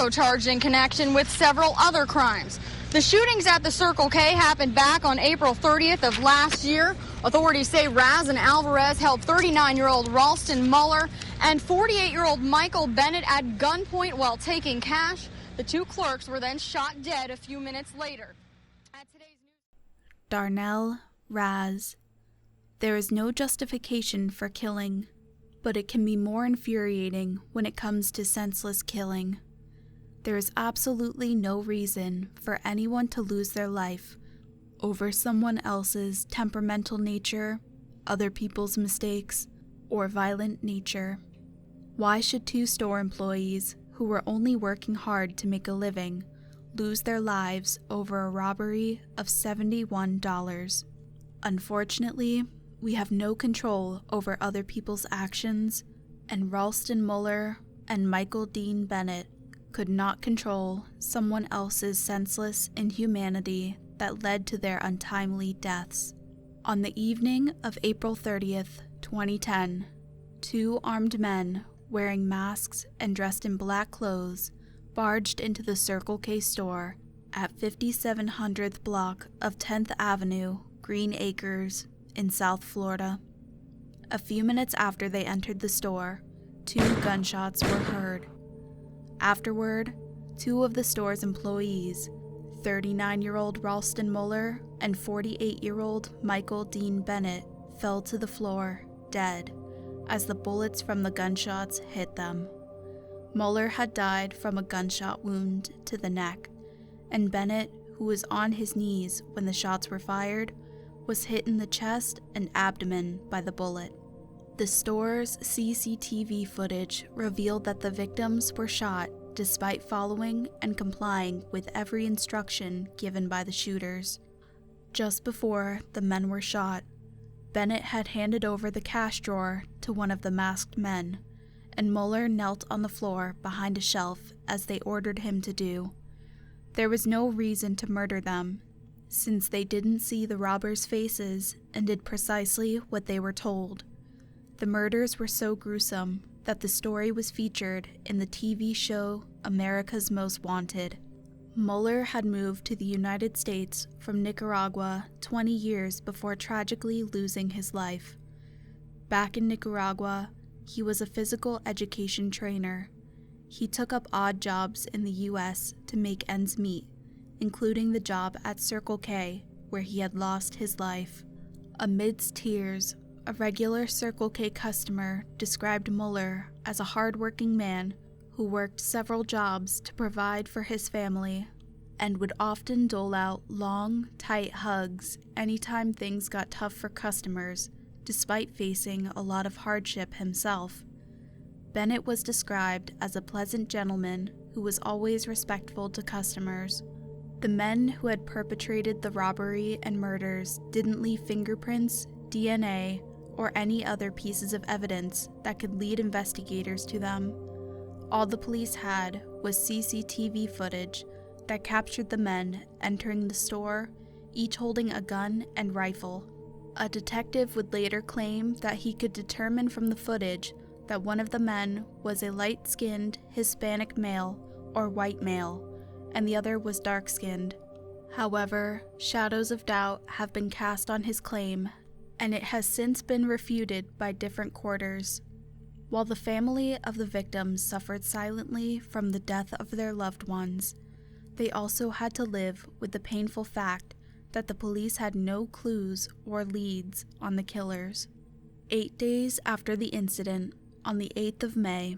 also charged in connection with several other crimes. The shootings at the Circle K happened back on April 30th of last year. Authorities say Razz and Alvarez held 39-year-old Ralston Muller and 48-year-old Michael Bennett at gunpoint while taking cash. The two clerks were then shot dead a few minutes later. Darnell, Razz. There is no justification for killing, but it can be more infuriating when it comes to senseless killing. There is absolutely no reason for anyone to lose their life over someone else's temperamental nature, other people's mistakes, or violent nature. Why should two store employees who were only working hard to make a living lose their lives over a robbery of $71? Unfortunately, we have no control over other people's actions, and Ralston Muller and Michael Dean Bennett could not control someone else's senseless inhumanity that led to their untimely deaths. On the evening of April 30th, 2010, two armed men wearing masks and dressed in black clothes barged into the Circle K store at 5700th block of 10th Avenue, Green Acres, in South Florida. A few minutes after they entered the store, two gunshots were heard. Afterward, two of the store's employees, 39-year-old Ralston Muller and 48-year-old Michael Dean Bennett, fell to the floor, dead, as the bullets from the gunshots hit them. Muller had died from a gunshot wound to the neck, and Bennett, who was on his knees when the shots were fired, was hit in the chest and abdomen by the bullet. The store's CCTV footage revealed that the victims were shot despite following and complying with every instruction given by the shooters. Just before the men were shot, Bennett had handed over the cash drawer to one of the masked men, and Muller knelt on the floor behind a shelf as they ordered him to do. There was no reason to murder them, since they didn't see the robbers' faces and did precisely what they were told. The murders were so gruesome that the story was featured in the TV show America's Most Wanted. Muller had moved to the United States from Nicaragua 20 years before tragically losing his life. Back in Nicaragua, he was a physical education trainer. He took up odd jobs in the U.S. to make ends meet, including the job at Circle K, where he had lost his life. Amidst tears, a regular Circle K customer described Muller as a hard-working man who worked several jobs to provide for his family and would often dole out long, tight hugs anytime things got tough for customers, despite facing a lot of hardship himself. Bennett was described as a pleasant gentleman who was always respectful to customers. The men who had perpetrated the robbery and murders didn't leave fingerprints, DNA, or any other pieces of evidence that could lead investigators to them. All the police had was CCTV footage that captured the men entering the store, each holding a gun and rifle. A detective would later claim that he could determine from the footage that one of the men was a light-skinned Hispanic male or white male, and the other was dark-skinned. However, shadows of doubt have been cast on his claim, and it has since been refuted by different quarters. While the family of the victims suffered silently from the death of their loved ones, they also had to live with the painful fact that the police had no clues or leads on the killers. 8 days after the incident, on the 8th of May,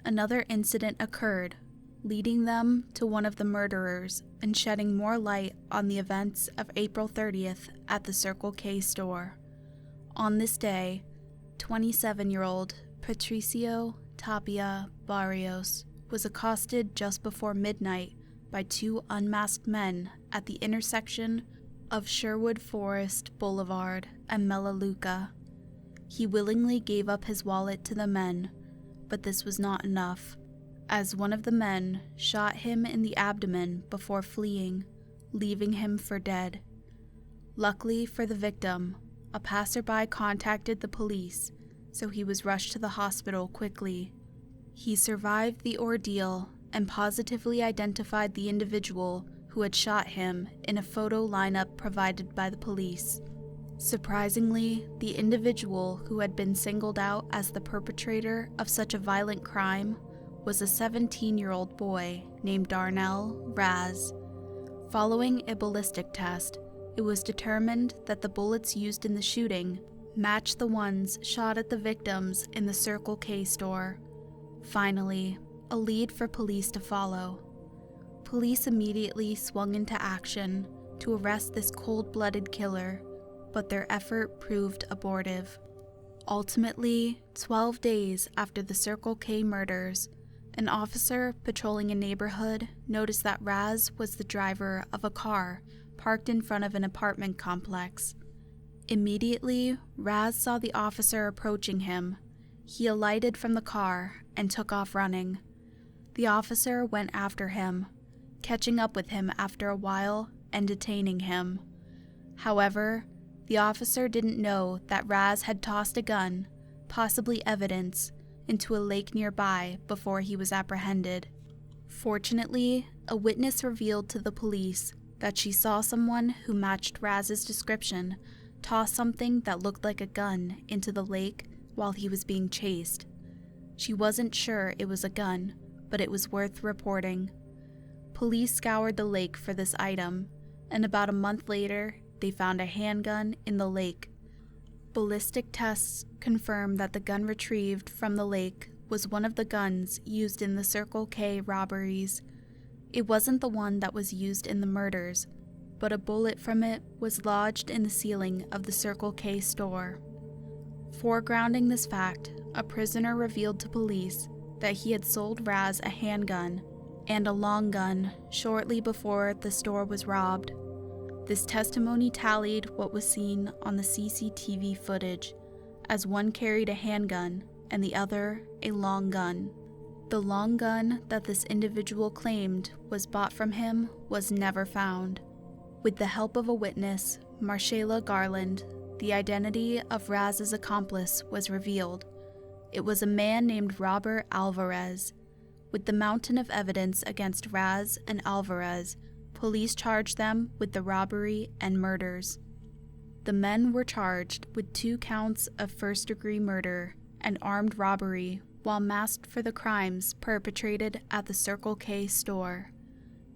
another incident occurred, leading them to one of the murderers and shedding more light on the events of April 30th at the Circle K store. On this day, 27-year-old Patricio Tapia Barrios was accosted just before midnight by two unmasked men at the intersection of Sherwood Forest Boulevard and Melaleuca. He willingly gave up his wallet to the men, but this was not enough, as one of the men shot him in the abdomen before fleeing, leaving him for dead. Luckily for the victim, a passerby contacted the police, so he was rushed to the hospital quickly. He survived the ordeal and positively identified the individual who had shot him in a photo lineup provided by the police. Surprisingly, the individual who had been singled out as the perpetrator of such a violent crime was a 17-year-old boy named Darnell Razz. Following a ballistic test, it was determined that the bullets used in the shooting matched the ones shot at the victims in the Circle K store. Finally, a lead for police to follow. Police immediately swung into action to arrest this cold-blooded killer, but their effort proved abortive. Ultimately, 12 days after the Circle K murders, an officer patrolling a neighborhood noticed that Razz was the driver of a car parked in front of an apartment complex. Immediately, Razz saw the officer approaching him. He alighted from the car and took off running. The officer went after him, catching up with him after a while and detaining him. However, the officer didn't know that Razz had tossed a gun, possibly evidence, into a lake nearby before he was apprehended. Fortunately, a witness revealed to the police that she saw someone who matched Razz's description toss something that looked like a gun into the lake while he was being chased. She wasn't sure it was a gun, but it was worth reporting. Police scoured the lake for this item, and about a month later, they found a handgun in the lake. Ballistic tests confirmed that the gun retrieved from the lake was one of the guns used in the Circle K robberies. It wasn't the one that was used in the murders, but a bullet from it was lodged in the ceiling of the Circle K store. Foregrounding this fact, a prisoner revealed to police that he had sold Razz a handgun and a long gun shortly before the store was robbed. This testimony tallied what was seen on the CCTV footage, as one carried a handgun and the other a long gun. The long gun that this individual claimed was bought from him was never found. With the help of a witness, Marshalla Garland, the identity of Razz's accomplice was revealed. It was a man named Robert Alvarez. With the mountain of evidence against Razz and Alvarez, police charged them with the robbery and murders. The men were charged with 2 counts of first-degree murder and armed robbery while masked for the crimes perpetrated at the Circle K store.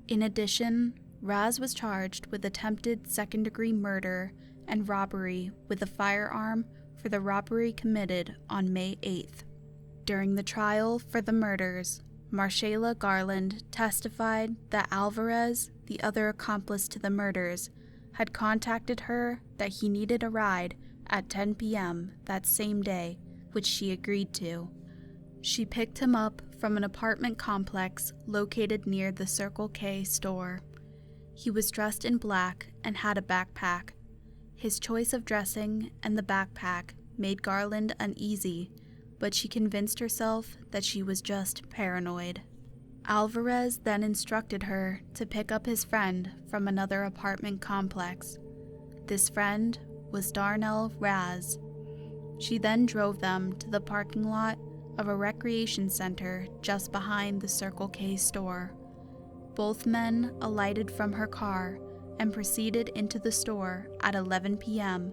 In addition, Razz was charged with attempted second-degree murder and robbery with a firearm for the robbery committed on May 8th. During the trial for the murders, Marshalla Garland testified that Alvarez, the other accomplice to the murders, had contacted her that he needed a ride at 10 p.m. that same day, which she agreed to. She picked him up from an apartment complex located near the Circle K store. He was dressed in black and had a backpack. His choice of dressing and the backpack made Garland uneasy, but she convinced herself that she was just paranoid. Alvarez then instructed her to pick up his friend from another apartment complex. This friend was Darnell Razz. She then drove them to the parking lot of a recreation center just behind the Circle K store. Both men alighted from her car and proceeded into the store at 11 p.m.,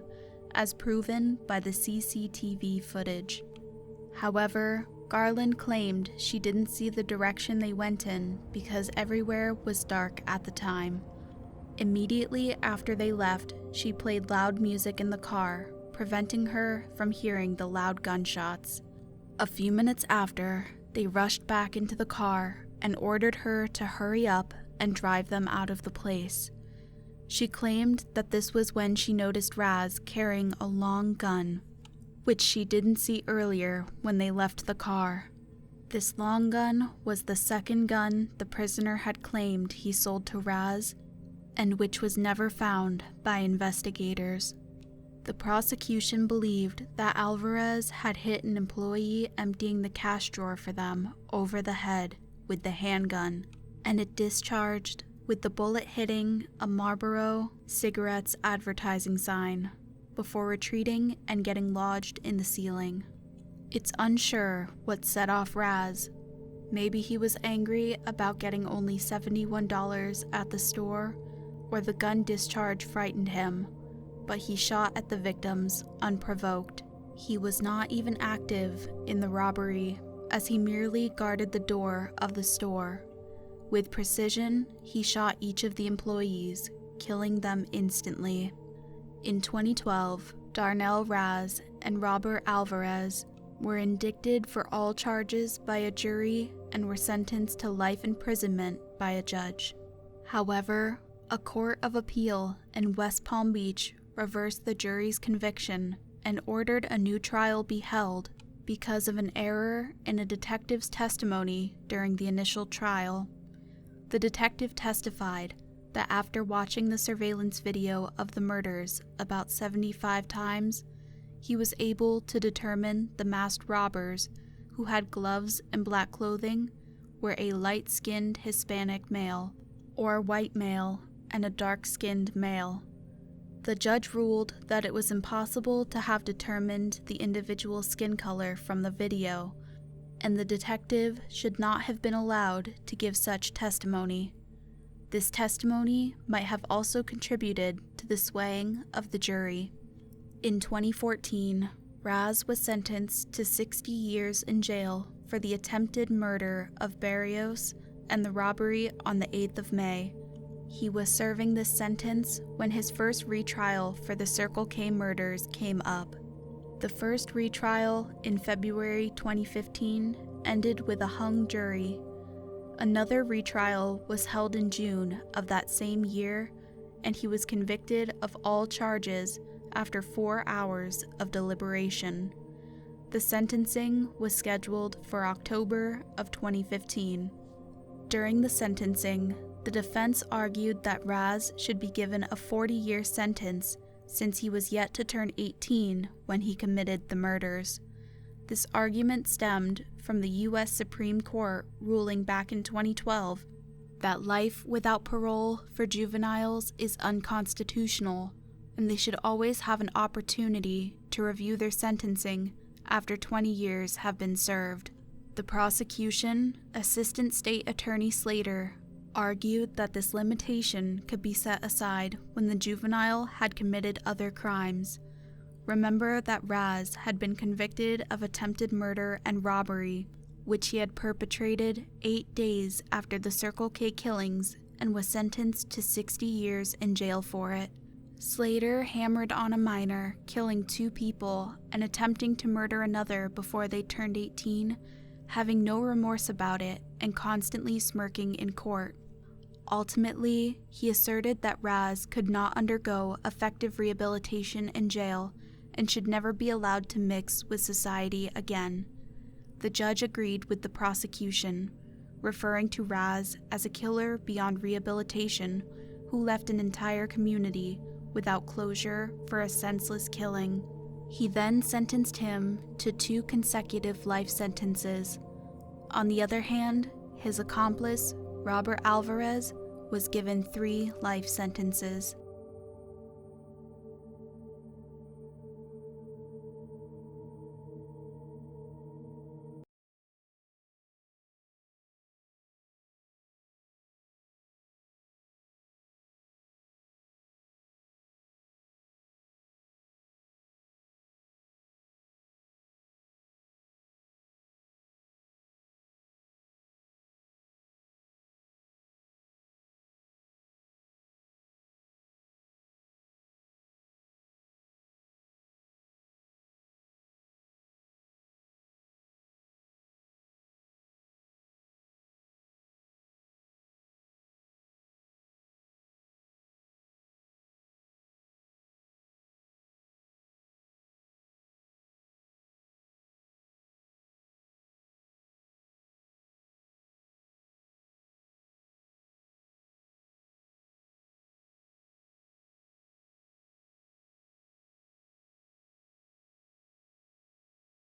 as proven by the CCTV footage. However, Garland claimed she didn't see the direction they went in because everywhere was dark at the time. Immediately after they left, she played loud music in the car, preventing her from hearing the loud gunshots. A few minutes after, they rushed back into the car and ordered her to hurry up and drive them out of the place. She claimed that this was when she noticed Razz carrying a long gun, which she didn't see earlier when they left the car. This long gun was the second gun the prisoner had claimed he sold to Razz, and which was never found by investigators. The prosecution believed that Alvarez had hit an employee emptying the cash drawer for them over the head with the handgun, and it discharged with the bullet hitting a Marlboro cigarettes advertising sign before retreating and getting lodged in the ceiling. It's unsure what set off Razz, Maybe he was angry about getting only $71 at the store, or the gun discharge frightened him, but he shot at the victims unprovoked. He was not even active in the robbery, as he merely guarded the door of the store. With precision, he shot each of the employees, killing them instantly. In 2012, Darnell, Razz, and Robert Alvarez were indicted for all charges by a jury and were sentenced to life imprisonment by a judge. However, a court of appeal in West Palm Beach reversed the jury's conviction and ordered a new trial be held because of an error in a detective's testimony during the initial trial. The detective testified that after watching the surveillance video of the murders about 75 times, he was able to determine the masked robbers, who had gloves and black clothing, were a light-skinned Hispanic male, or a white male and a dark-skinned male. The judge ruled that it was impossible to have determined the individual skin color from the video, and the detective should not have been allowed to give such testimony. This testimony might have also contributed to the swaying of the jury. In 2014, Razz was sentenced to 60 years in jail for the attempted murder of Barrios and the robbery on the 8th of May. He was serving this sentence when his first retrial for the Circle K murders came up. The first retrial in February 2015 ended with a hung jury. Another retrial was held in June of that same year, and he was convicted of all charges after 4 hours of deliberation. The sentencing was scheduled for October of 2015. During the sentencing, the defense argued that Razz should be given a 40-year sentence since he was yet to turn 18 when he committed the murders. This argument stemmed from the U.S. Supreme Court ruling back in 2012 that life without parole for juveniles is unconstitutional, and they should always have an opportunity to review their sentencing after 20 years have been served. The prosecution, Assistant State Attorney Slater, argued that this limitation could be set aside when the juvenile had committed other crimes. Remember that Razz had been convicted of attempted murder and robbery, which he had perpetrated 8 days after the Circle K killings, and was sentenced to 60 years in jail for it. Slater hammered on a minor, killing 2 people and attempting to murder another before they turned 18, having no remorse about it and constantly smirking in court. Ultimately, he asserted that Razz could not undergo effective rehabilitation in jail and should never be allowed to mix with society again. The judge agreed with the prosecution, referring to Razz as a killer beyond rehabilitation who left an entire community without closure for a senseless killing. He then sentenced him to 2 consecutive life sentences. On the other hand, his accomplice, Robert Alvarez, was given 3 life sentences.